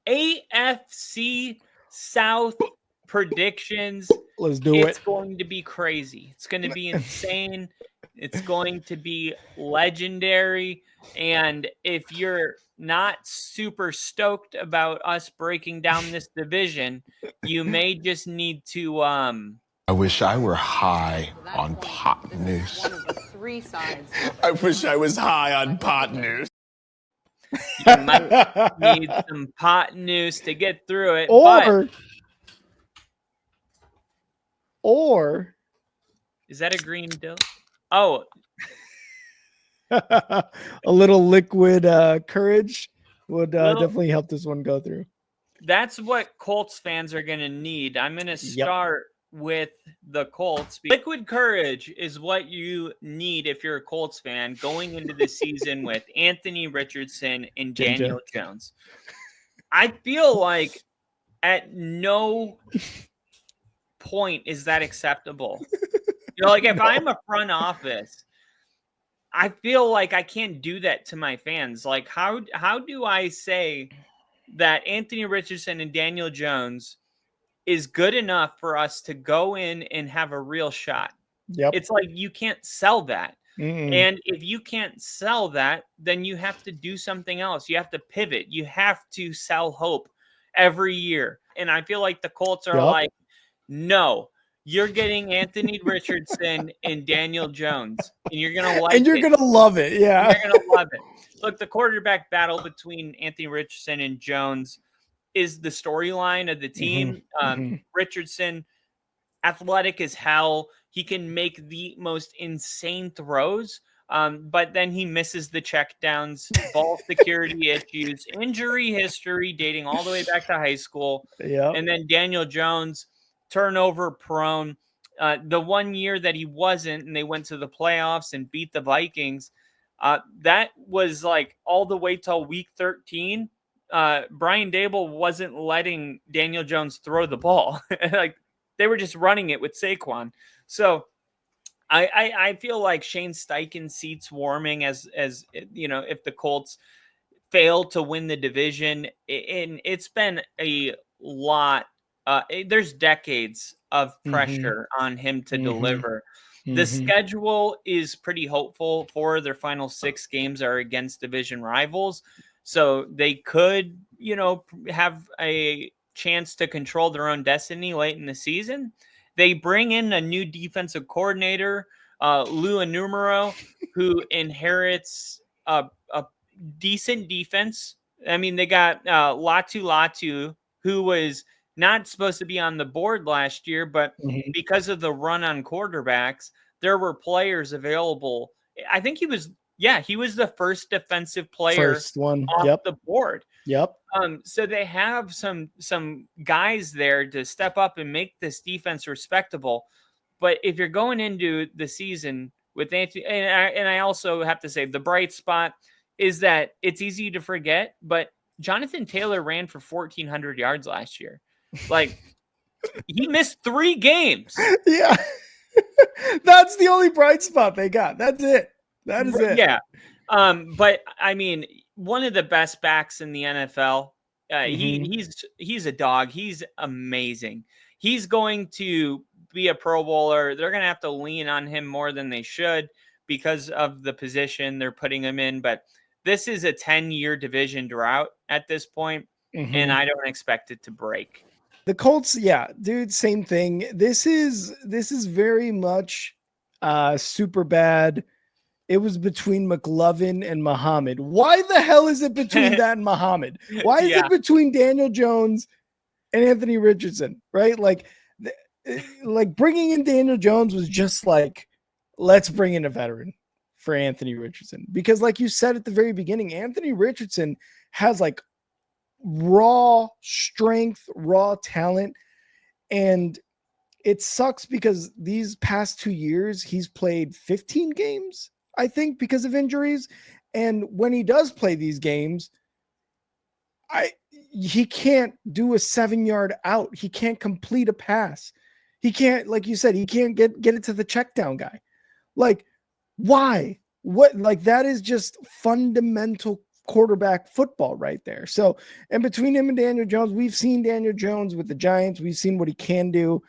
AFC South predictions. Let's do It's it. going to be crazy. It's going to be insane. It's going to be legendary. And if you're not super stoked about us breaking down this division, you may just need to I wish I were high on pot news. I wish I was high on pot news. you might need some pot news to get through it. Or is that a green dill? Oh, a little liquid courage would definitely help this one go through. That's what Colts fans are going to need. I'm going to start with the Colts. Liquid courage is what you need if you're a Colts fan going into the season with Anthony Richardson and Daniel Jones. I feel like at no point is that acceptable. Like if I'm a front office, I feel like I can't do that to my fans. Like how do I say that Anthony Richardson and Daniel Jones is good enough for us to go in and have a real shot? Yep. It's like you can't sell that. Mm-mm. And if you can't sell that, then you have to do something else. You have to pivot. You have to sell hope every year. And I feel like the Colts are like, no, you're getting Anthony Richardson and Daniel Jones, and you're going to like it. And you're going to love it. Yeah. You're going to love it. Look, the quarterback battle between Anthony Richardson and Jones is the storyline of the team. Richardson, athletic as hell. He can make the most insane throws, but then he misses the checkdowns, ball security issues, injury history dating all the way back to high school. Yeah. And then Daniel Jones, turnover prone. The 1 year that he wasn't, and they went to the playoffs and beat the Vikings, that was like all the way till week 13. Brian Dable wasn't letting Daniel Jones throw the ball. Like they were just running it with Saquon. So I feel like Shane Steichen's seat's warming as you know, if the Colts fail to win the division, and it's been a lot. There's decades of pressure on him to deliver. The schedule is pretty hopeful for their final 6 games are against division rivals. So they could, you know, have a chance to control their own destiny late in the season. They bring in a new defensive coordinator, Lou Numero, who inherits a decent defense. I mean, they got Latu, who was not supposed to be on the board last year, but because of the run on quarterbacks, there were players available. I think he was the first defensive player off the board. Yep. So they have some guys there to step up and make this defense respectable. But if you're going into the season with Anthony, and I also have to say the bright spot is that it's easy to forget, but Jonathan Taylor ran for 1,400 yards last year. Like he missed 3 games. Yeah. That's the only bright spot they got. That's it. That is it. Yeah. But I mean, one of the best backs in the NFL. He's a dog. He's amazing. He's going to be a Pro Bowler. They're going to have to lean on him more than they should because of the position they're putting him in. But this is a 10-year division drought at this point, and I don't expect it to break. The Colts, yeah, dude, same thing. This is very much super bad. It was between McLovin and Muhammad. Why the hell is it between that and Muhammad? Why is it between Daniel Jones and Anthony Richardson, right? Like bringing in Daniel Jones was just like, let's bring in a veteran for Anthony Richardson. Because like you said at the very beginning, Anthony Richardson has like raw strength, raw talent. And it sucks because these past 2 years, he's played 15 games, I think, because of injuries. And when he does play these games, he can't do a 7-yard out. He can't complete a pass. He can't, like you said, he can't get it to the check down guy. Like, why? What? Like, that is just fundamental quarterback football right there. So, and between him and Daniel Jones, we've seen Daniel Jones with the Giants. We've seen what he can do,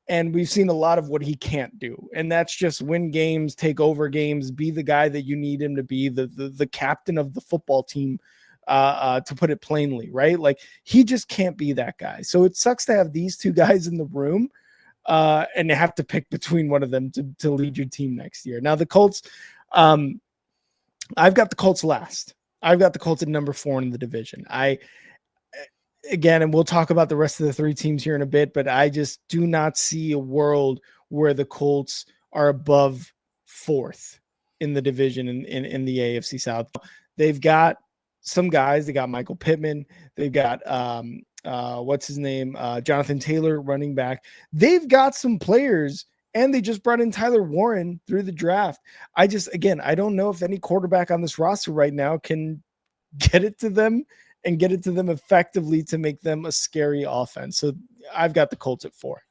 and we've seen a lot of what he can't do. And that's just win games, take over games, be the guy that you need him to be, the captain of the football team, to put it plainly, right? Like, he just can't be that guy. So it sucks to have these two guys in the room, and you have to pick between one of them to lead your team next year. Now the Colts, I've got the Colts last. I've got the Colts at number 4 in the division. Again, and we'll talk about the rest of the 3 teams here in a bit, but I just do not see a world where the Colts are above 4th in the division in the AFC South. They've got some guys. They got Michael Pittman. They've got what's his name? Jonathan Taylor, running back. They've got some players, and they just brought in Tyler Warren through the draft. I don't know if any quarterback on this roster right now can get it to them and get it to them effectively to make them a scary offense. So I've got the Colts at 4.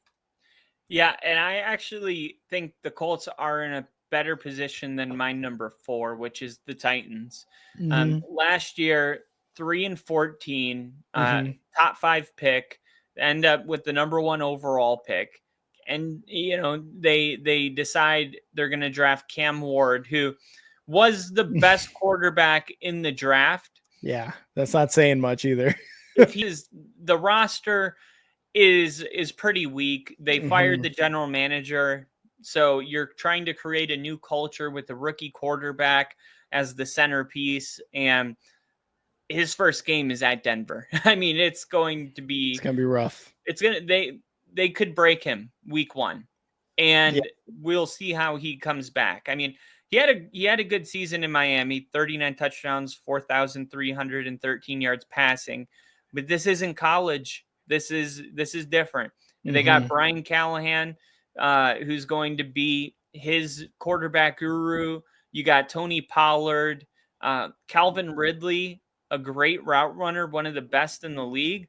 Yeah, and I actually think the Colts are in a better position than my number 4, which is the Titans. Last year, 3-14, top 5 pick, end up with the number 1 overall pick. And, they decide they're going to draft Cam Ward, who was the best quarterback in the draft. Yeah, that's not saying much either. The roster is pretty weak. They fired the general manager. So you're trying to create a new culture with the rookie quarterback as the centerpiece. And his first game is at Denver. I mean, it's going to be rough. They could break him week 1, and we'll see how he comes back. I mean, he had a good season in Miami, 39 touchdowns, 4,313 yards passing, but this isn't college. This is different. They got Brian Callahan, who's going to be his quarterback guru. You got Tony Pollard, Calvin Ridley, a great route runner, one of the best in the league.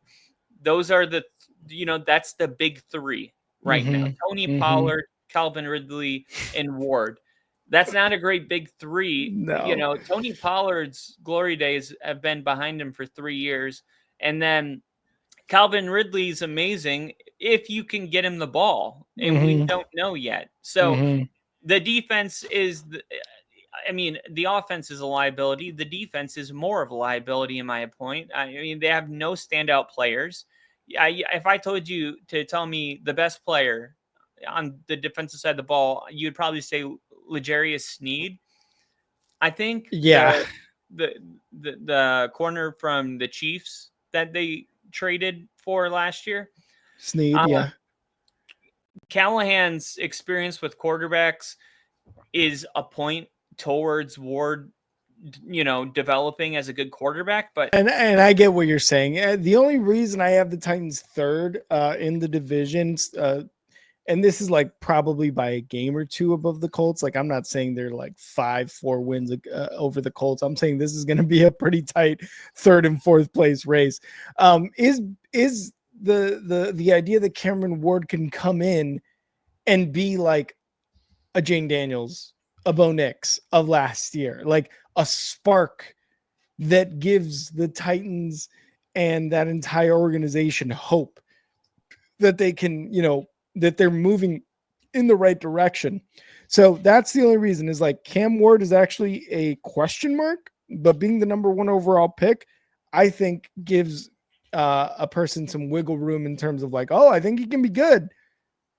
Those are that's the big 3 right now. Tony Pollard, Calvin Ridley, and Ward. That's not a great big 3. No. Tony Pollard's glory days have been behind him for 3 years. And then Calvin Ridley's amazing if you can get him the ball. And we don't know yet. So the defense the offense is a liability. The defense is more of a liability in my point. I mean, they have no standout players. If I told you to tell me the best player on the defensive side of the ball, you'd probably say L'Jarius Sneed. I think the corner from the Chiefs that they traded for last year. Sneed, Callahan's experience with quarterbacks is a point towards Ward, developing as a good quarterback. But and I get what you're saying. The only reason I have the Titans 3rd in the divisions, and this is like probably by a game or 2 above the Colts. Like, I'm not saying they're like 5-4 wins over the Colts. I'm saying this is going to be a pretty tight 3rd and 4th place race. Is the idea that Cameron Ward can come in and be like a Jane Daniels, a Bo Nix of last year, like a spark that gives the Titans and that entire organization hope that they can, that they're moving in the right direction. So that's the only reason, is like Cam Ward is actually a question mark, but being the number 1 overall pick, I think gives a person some wiggle room in terms of like, oh, I think he can be good,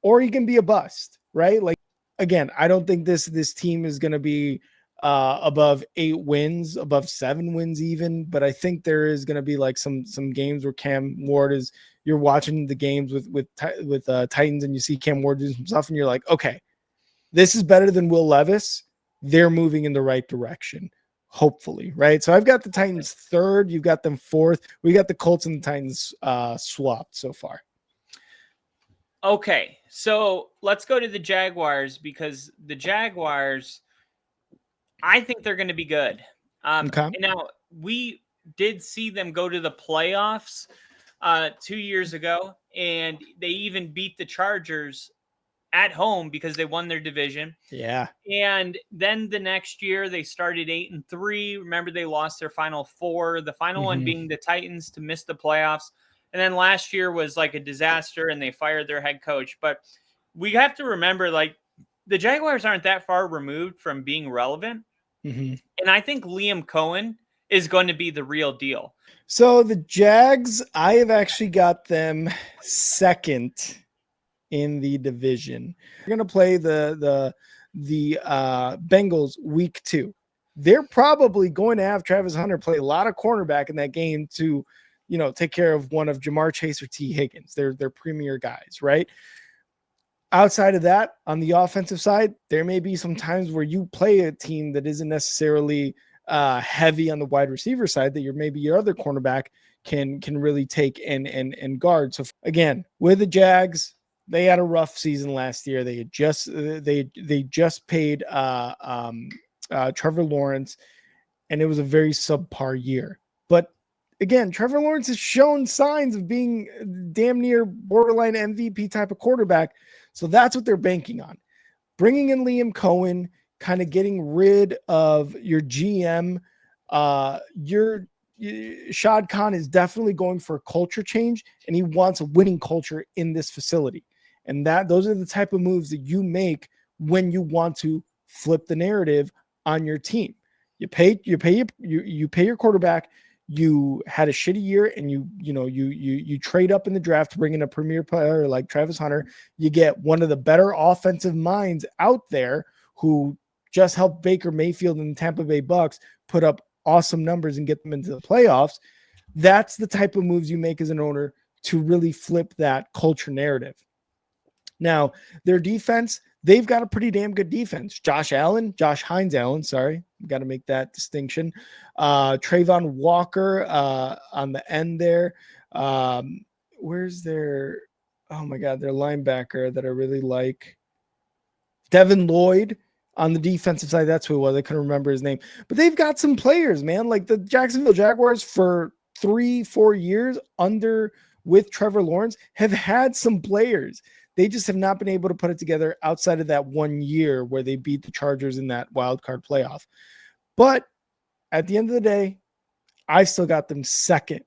or he can be a bust, right? Like, again, I don't think this team is going to be above 8 wins, above 7 wins even, but I think there is going to be like some games where Cam Ward is, you're watching the games with Titans and you see Cam Ward do some stuff and you're like, okay, this is better than Will Levis. They're moving in the right direction, hopefully, right? So I've got the Titans 3rd. You've got them 4th. We got the Colts and the Titans swapped so far. Okay, so let's go to the Jaguars, because the Jaguars, I think they're going to be good. Okay. Now, we did see them go to the playoffs 2 years ago, and they even beat the Chargers at home because they won their division. Yeah. And then the next year they started 8-3. Remember, they lost their final 4, the final one being the Titans to miss the playoffs. And then last year was like a disaster and they fired their head coach. But we have to remember, like, the Jaguars aren't that far removed from being relevant. And I think Liam Cohen is going to be the real deal. So the Jags, I have actually got them second in the division. We're going to play the Bengals week 2. They're probably going to have Travis Hunter play a lot of cornerback in that game to, take care of one of Jamar Chase or T. Higgins. They're premier guys, right? Outside of that, on the offensive side, there may be some times where you play a team that isn't necessarily heavy on the wide receiver side that maybe your other cornerback can really take and guard. So again, with the Jags, they had a rough season last year. They had just paid Trevor Lawrence, and it was a very subpar year. But again, Trevor Lawrence has shown signs of being damn near borderline MVP type of quarterback. So that's what they're banking on. Bringing in Liam Cohen, kind of getting rid of your GM. Shad Khan is definitely going for a culture change, and he wants a winning culture in this facility. And those are the type of moves that you make when you want to flip the narrative on your team. You pay your quarterback. You had a shitty year, and you trade up in the draft to bring in a premier player like Travis Hunter. You get one of the better offensive minds out there who just helped Baker Mayfield and the Tampa Bay Bucks put up awesome numbers and get them into the playoffs. That's the type of moves you make as an owner to really flip that culture narrative. Now, their defense, they've got a pretty damn good defense. Josh Hines Allen, sorry. Got to make that distinction. Trayvon Walker on the end there. Where's their linebacker that I really like? Devin Lloyd on the defensive side. That's who it was. I couldn't remember his name. But they've got some players, man. Like the Jacksonville Jaguars for 3-4 years with Trevor Lawrence have had some players. They just have not been able to put it together outside of that 1 year where they beat the Chargers in that wild card playoff. But at the end of the day, I still got them second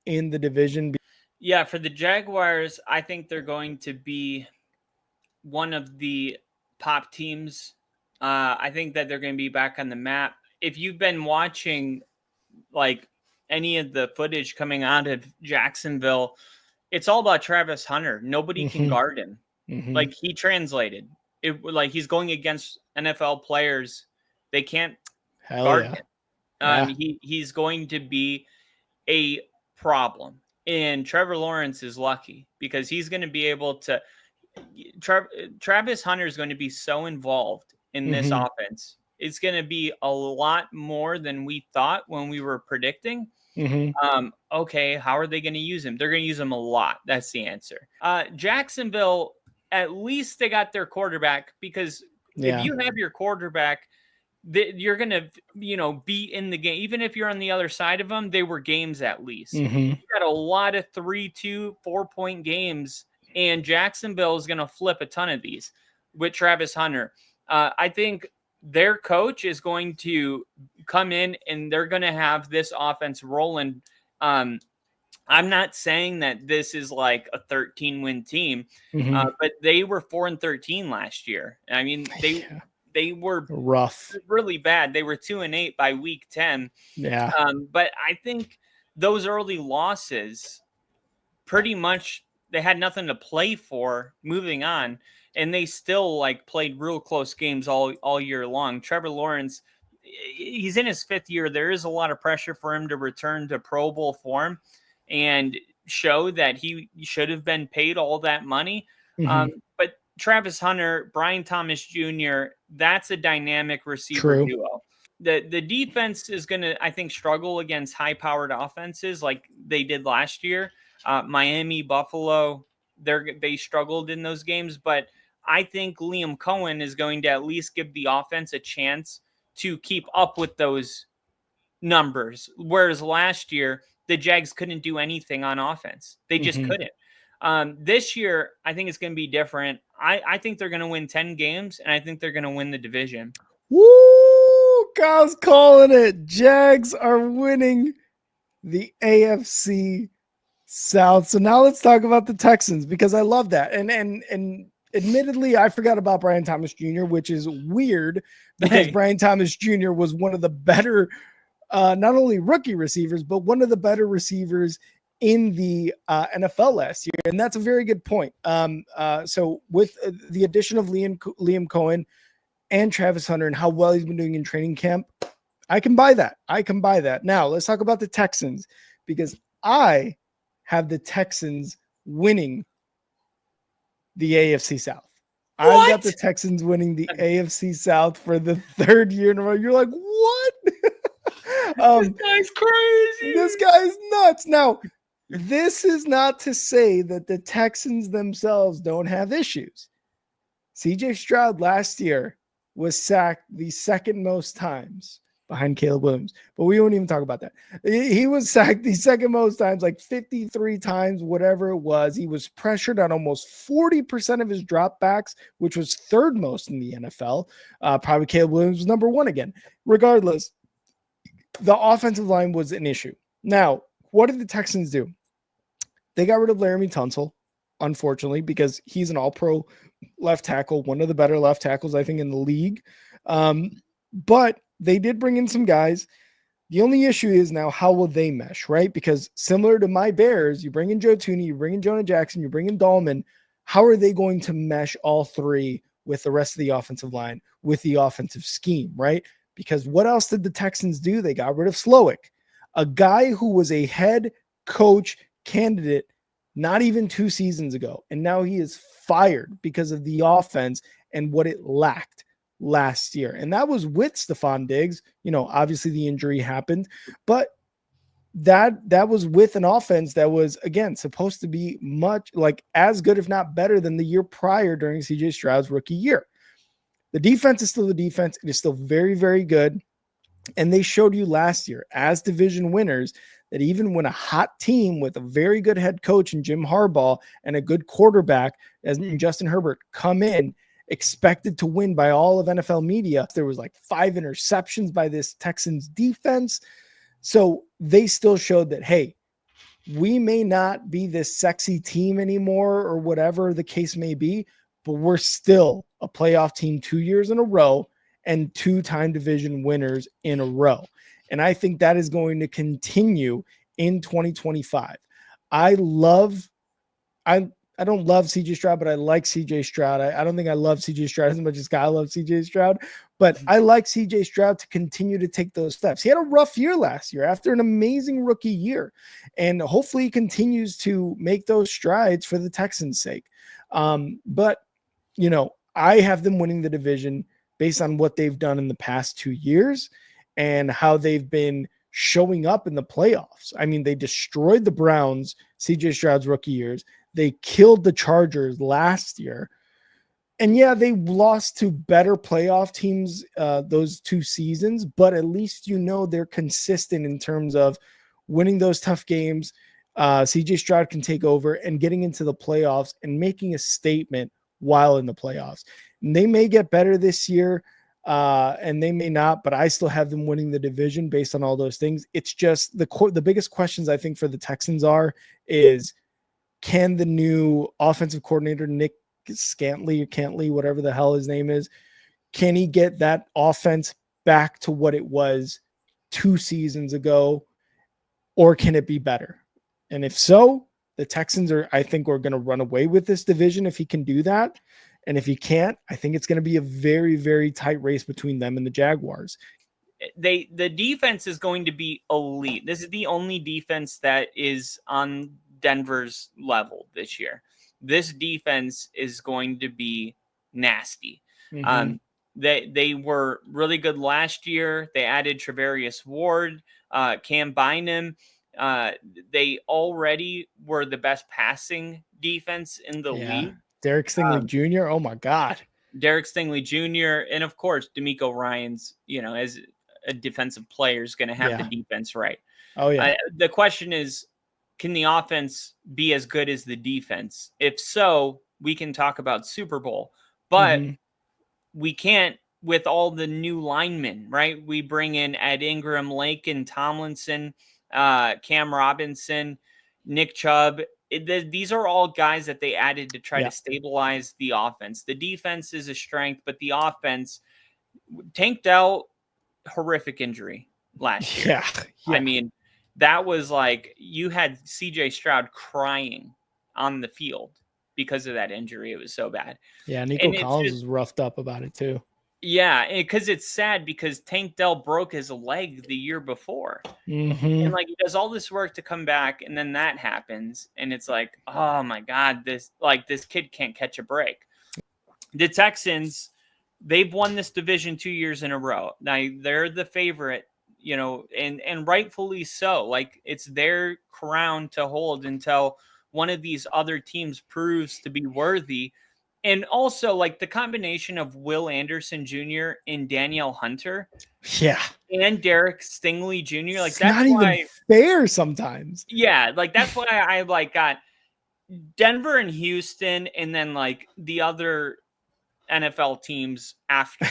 in the division. Yeah, for the Jaguars, I think they're going to be one of the top teams. I think that they're going to be back on the map. If you've been watching like any of the footage coming out of Jacksonville, it's all about Travis Hunter. Nobody can guard him. Like he translated it, like he's going against NFL players. They can't guard him. He's going to be a problem. And Trevor Lawrence is lucky because he's going to be able to. Travis Hunter is going to be so involved in this offense. It's going to be a lot more than we thought when we were predicting. Okay, how are they going to use him? They're going to use him a lot. That's the answer. Jacksonville, at least they got their quarterback because if you have your quarterback, you're going to, be in the game. Even if you're on the other side of them, they were games at least. You got a lot of 3-2, 4-point games, and Jacksonville is going to flip a ton of these with Travis Hunter. I think their coach is going to come in and they're going to have this offense rolling. I'm not saying that this is like a 13-win team, but they were 4-13 last year. I mean, they were rough, really bad. They were 2-8 by week 10. Yeah. But I think those early losses pretty much they had nothing to play for moving on. And they still played real close games all year long. Trevor Lawrence, he's in his 5th year. There is a lot of pressure for him to return to Pro Bowl form and show that he should have been paid all that money. But Travis Hunter, Brian Thomas Jr., that's a dynamic receiver duo. The defense is going to, I think, struggle against high-powered offenses like they did last year. Miami, Buffalo, they struggled in those games, but I think Liam Cohen is going to at least give the offense a chance to keep up with those numbers. Whereas last year, the Jags couldn't do anything on offense. They just couldn't. This year, I think it's going to be different. I think they're going to win 10 games, and I think they're going to win the division. Woo! Kyle's calling it. Jags are winning the AFC South. So now let's talk about the Texans, because I love that. And admittedly, I forgot about Brian Thomas Jr., which is weird because Brian Thomas Jr. was one of the better, not only rookie receivers, but one of the better receivers in the NFL last year. And that's a very good point. So with the addition of Liam Cohen and Travis Hunter and how well he's been doing in training camp, I can buy that. Now let's talk about the Texans, because I have the Texans winning the AFC South. I've got the Texans winning the AFC South for the third year in a row. You're like, what? This guy's crazy. This guy's nuts. Now, this is not to say that the Texans themselves don't have issues. CJ Stroud last year was sacked the second most times behind Caleb Williams, but we won't even talk about that. He was sacked the second most times, like 53 times, whatever it was. He was pressured on almost 40% of his dropbacks, which was third most in the NFL. Probably Caleb Williams was number one again. Regardless, the offensive line was an issue. Now, what did the Texans do? They got rid of Laramie Tunsil, unfortunately, because he's an all-pro left tackle, one of the better left tackles, I think, in the league. But they did bring in some guys. The only issue is now, how will they mesh, right? Because similar to my Bears, you bring in Joe Thuney, you bring in Jonah Jackson, you bring in Dahlman. How are they going to mesh all three with the rest of the offensive line, with the offensive scheme, right? Because what else did the Texans do? They got rid of Slowick, a guy who was a head coach candidate not even 2 seasons ago. And now he is fired because of the offense and what it lacked last year. And that was with Stephon Diggs. You know, obviously the injury happened, but that was with an offense that was, again, supposed to be much like as good, if not better, than the year prior during CJ Stroud's rookie year. The defense is still the defense. It is still very, very good. And they showed you last year as division winners that even when a hot team with a very good head coach in Jim Harbaugh and a good quarterback as Justin Herbert come in, expected to win by all of NFL media, there was like 5 interceptions by this Texans defense. So they still showed that, hey, we may not be this sexy team anymore or whatever the case may be, but we're still a playoff team 2 years in a row and 2-time division winners in a row. And I think that is going to continue in 2025. I don't love CJ Stroud, but I like CJ Stroud. I don't think I love CJ Stroud as much as Kyle loves CJ Stroud, but I like CJ Stroud to continue to take those steps. He had a rough year last year after an amazing rookie year, and hopefully he continues to make those strides for the Texans' sake. But, you know, I have them winning the division based on what they've done in the past 2 years and how they've been showing up in the playoffs. I mean, they destroyed the Browns, CJ Stroud's rookie years. They killed the Chargers last year. And yeah, they lost to better playoff teams those 2 seasons, but at least you know they're consistent in terms of winning those tough games. CJ Stroud can take over and getting into the playoffs and making a statement while in the playoffs. And they may get better this year, and they may not, but I still have them winning the division based on all those things. It's just the biggest questions I think for the Texans is, can the new offensive coordinator, Nick Cantley, whatever the hell his name is, can he get that offense back to what it was 2 seasons ago, or can it be better? And if so, the Texans I think are going to run away with this division if he can do that. And if he can't, I think it's going to be a very, very tight race between them and the Jaguars. The defense is going to be elite. This is the only defense that is on Denver's level this year. This defense is going to be nasty. Mm-hmm. They were really good last year. They added Travarius Ward, Cam Bynum. They already were the best passing defense in the league. Derek Stingley Jr. Oh my God. Derek Stingley Jr. And of course, D'Amico Ryans, as a defensive player, is going to have the defense right. Oh yeah. The question is, can the offense be as good as the defense? If so, we can talk about Super Bowl, but we can't with all the new linemen, right? We bring in Ed Ingram, Laken Tomlinson, Cam Robinson, Nick Chubb. These are all guys that they added to try to stabilize the offense. The defense is a strength, but the offense, Tank Dell, horrific injury last year. I mean, that was like you had CJ Stroud crying on the field because of that injury. It was so bad. Yeah, Nico Collins was roughed up about it too. Yeah, because it's sad because Tank Dell broke his leg the year before. And like he does all this work to come back, and then that happens, and it's like, oh my God, this kid can't catch a break. The Texans, they've won this division 2 years in a row. Now they're the favorite, you know, and rightfully so. Like it's their crown to hold until one of these other teams proves to be worthy. And also, like the combination of Will Anderson Jr. and Danielle Hunter, and Derek Stingley Jr. Like that's not even fair sometimes. Yeah, like that's why I like got Denver and Houston, and then like the other NFL teams after.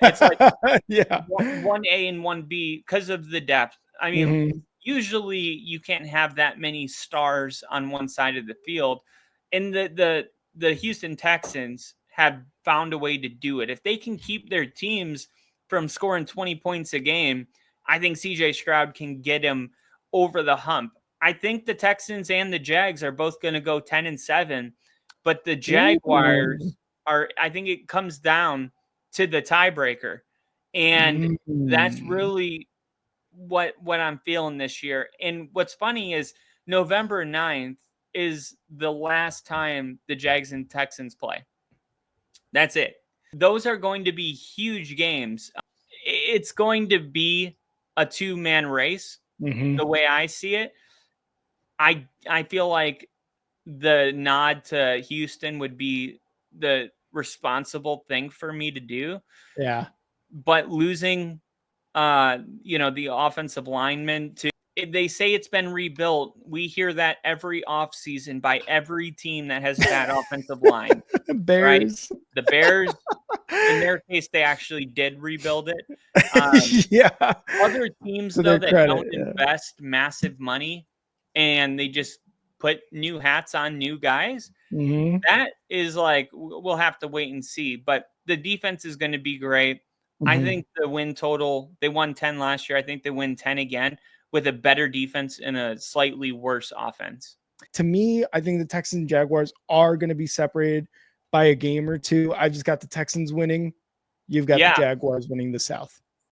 It's like 1A and 1B because of the depth. I mean, usually you can't have that many stars on one side of the field, and the Houston Texans have found a way to do it. If they can keep their teams from scoring 20 points a game, I think CJ Stroud can get him over the hump. I think the Texans and the Jags are both going to go 10-7, but the Jaguars I think it comes down to the tiebreaker. And that's really what I'm feeling this year. And what's funny is November 9th is the last time the Jags and Texans play. That's it. Those are going to be huge games. It's going to be a two-man race, the way I see it. I feel like the nod to Houston would be the responsible thing for me to do. Yeah. But losing, the offensive lineman they say it's been rebuilt. We hear that every offseason by every team that has a bad offensive line. Bears. Right? The Bears, in their case, they actually did rebuild it. Other teams, though, that don't invest massive money and they just put new hats on new guys, that is like, we'll have to wait and see. But the defense is going to be great. I think the win total, they won 10 last year. I think they win 10 again with a better defense and a slightly worse offense. To me, I think the Texans and Jaguars are going to be separated by a game or two. I just got the Texans winning. You've got the Jaguars winning the South.